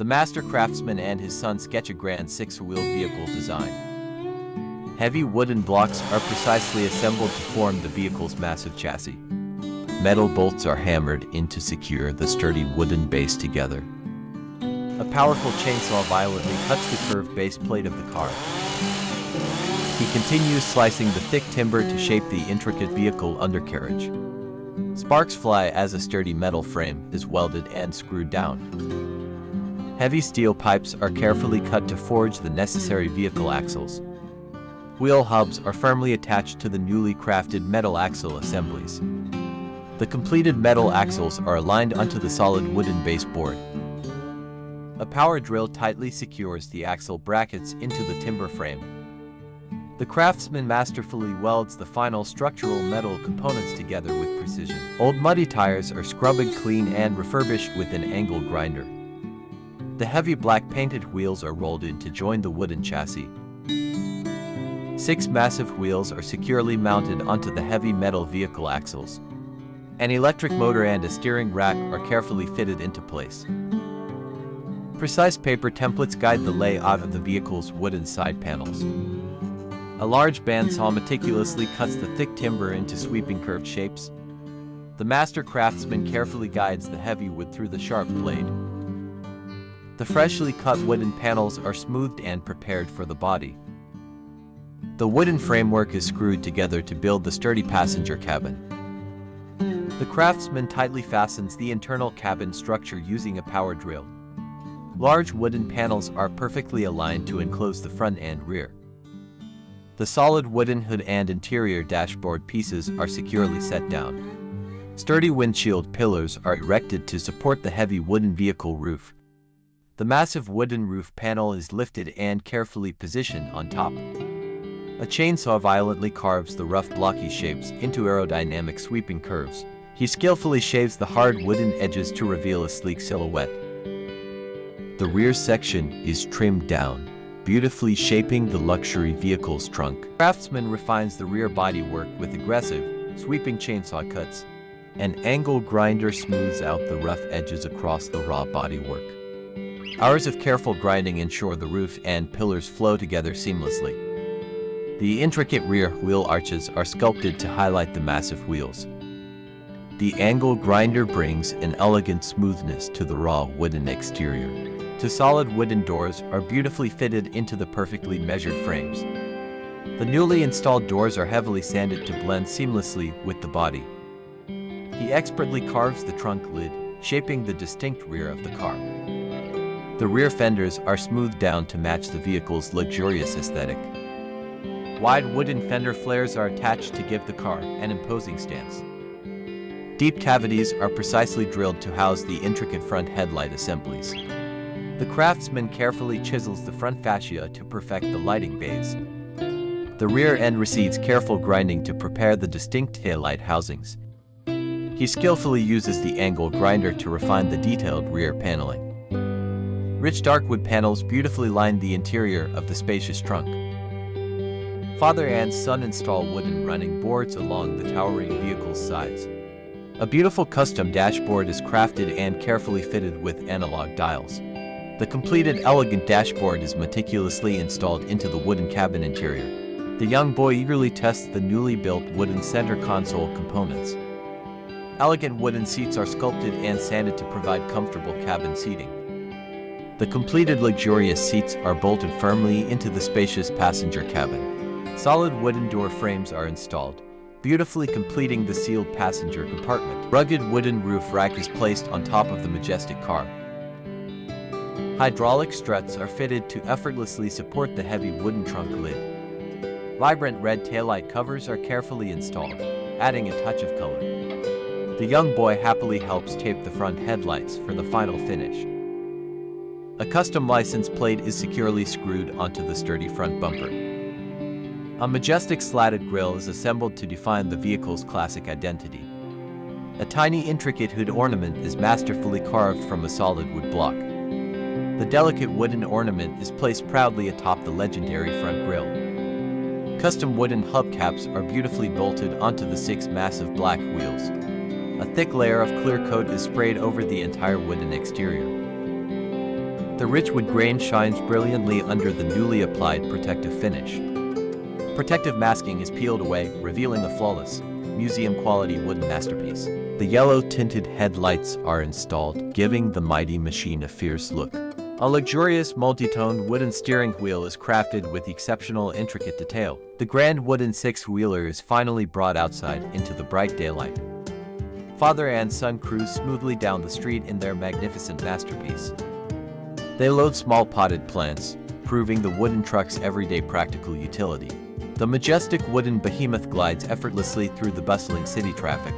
The master craftsman and his son sketch a grand six-wheel vehicle design. Heavy wooden blocks are precisely assembled to form the vehicle's massive chassis. Metal bolts are hammered in to secure the sturdy wooden base together. A powerful chainsaw violently cuts the curved base plate of the car. He continues slicing the thick timber to shape the intricate vehicle undercarriage. Sparks fly as a sturdy metal frame is welded and screwed down. Heavy steel pipes are carefully cut to forge the necessary vehicle axles. Wheel hubs are firmly attached to the newly crafted metal axle assemblies. The completed metal axles are aligned onto the solid wooden baseboard. A power drill tightly secures the axle brackets into the timber frame. The craftsman masterfully welds the final structural metal components together with precision. Old muddy tires are scrubbed clean and refurbished with an angle grinder. The heavy black painted wheels are rolled in to join the wooden chassis. 6 massive wheels are securely mounted onto the heavy metal vehicle axles. An electric motor and a steering rack are carefully fitted into place. Precise paper templates guide the layout of the vehicle's wooden side panels. A large bandsaw meticulously cuts the thick timber into sweeping curved shapes. The master craftsman carefully guides the heavy wood through the sharp blade. The freshly cut wooden panels are smoothed and prepared for the body. The wooden framework is screwed together to build the sturdy passenger cabin. The craftsman tightly fastens the internal cabin structure using a power drill. Large wooden panels are perfectly aligned to enclose the front and rear. The solid wooden hood and interior dashboard pieces are securely set down. Sturdy windshield pillars are erected to support the heavy wooden vehicle roof. The massive wooden roof panel is lifted and carefully positioned on top. A chainsaw violently carves the rough blocky shapes into aerodynamic sweeping curves. He skillfully shaves the hard wooden edges to reveal a sleek silhouette. The rear section is trimmed down, beautifully shaping the luxury vehicle's trunk. The craftsman refines the rear bodywork with aggressive, sweeping chainsaw cuts. An angle grinder smooths out the rough edges across the raw bodywork. Hours of careful grinding ensure the roof and pillars flow together seamlessly. The intricate rear wheel arches are sculpted to highlight the massive wheels. The angle grinder brings an elegant smoothness to the raw wooden exterior. The solid wooden doors are beautifully fitted into the perfectly measured frames. The newly installed doors are heavily sanded to blend seamlessly with the body. He expertly carves the trunk lid, shaping the distinct rear of the car. The rear fenders are smoothed down to match the vehicle's luxurious aesthetic. Wide wooden fender flares are attached to give the car an imposing stance. Deep cavities are precisely drilled to house the intricate front headlight assemblies. The craftsman carefully chisels the front fascia to perfect the lighting bays. The rear end receives careful grinding to prepare the distinct taillight housings. He skillfully uses the angle grinder to refine the detailed rear paneling. Rich dark wood panels beautifully line the interior of the spacious trunk. Father and son install wooden running boards along the towering vehicle's sides. A beautiful custom dashboard is crafted and carefully fitted with analog dials. The completed elegant dashboard is meticulously installed into the wooden cabin interior. The young boy eagerly tests the newly built wooden center console components. Elegant wooden seats are sculpted and sanded to provide comfortable cabin seating. The completed luxurious seats are bolted firmly into the spacious passenger cabin. Solid wooden door frames are installed, beautifully completing the sealed passenger compartment. Rugged wooden roof rack is placed on top of the majestic car. Hydraulic struts are fitted to effortlessly support the heavy wooden trunk lid. Vibrant red taillight covers are carefully installed, adding a touch of color. The young boy happily helps tape the front headlights for the final finish. A custom license plate is securely screwed onto the sturdy front bumper. A majestic slatted grille is assembled to define the vehicle's classic identity. A tiny intricate hood ornament is masterfully carved from a solid wood block. The delicate wooden ornament is placed proudly atop the legendary front grille. Custom wooden hubcaps are beautifully bolted onto the 6 massive black wheels. A thick layer of clear coat is sprayed over the entire wooden exterior. The rich wood grain shines brilliantly under the newly applied protective finish. Protective masking is peeled away, revealing a flawless, museum-quality wooden masterpiece. The yellow-tinted headlights are installed, giving the mighty machine a fierce look. A luxurious multi-toned wooden steering wheel is crafted with exceptional intricate detail. The grand wooden six-wheeler is finally brought outside into the bright daylight. Father and son cruise smoothly down the street in their magnificent masterpiece. They load small potted plants, proving the wooden truck's everyday practical utility. The majestic wooden behemoth glides effortlessly through the bustling city traffic,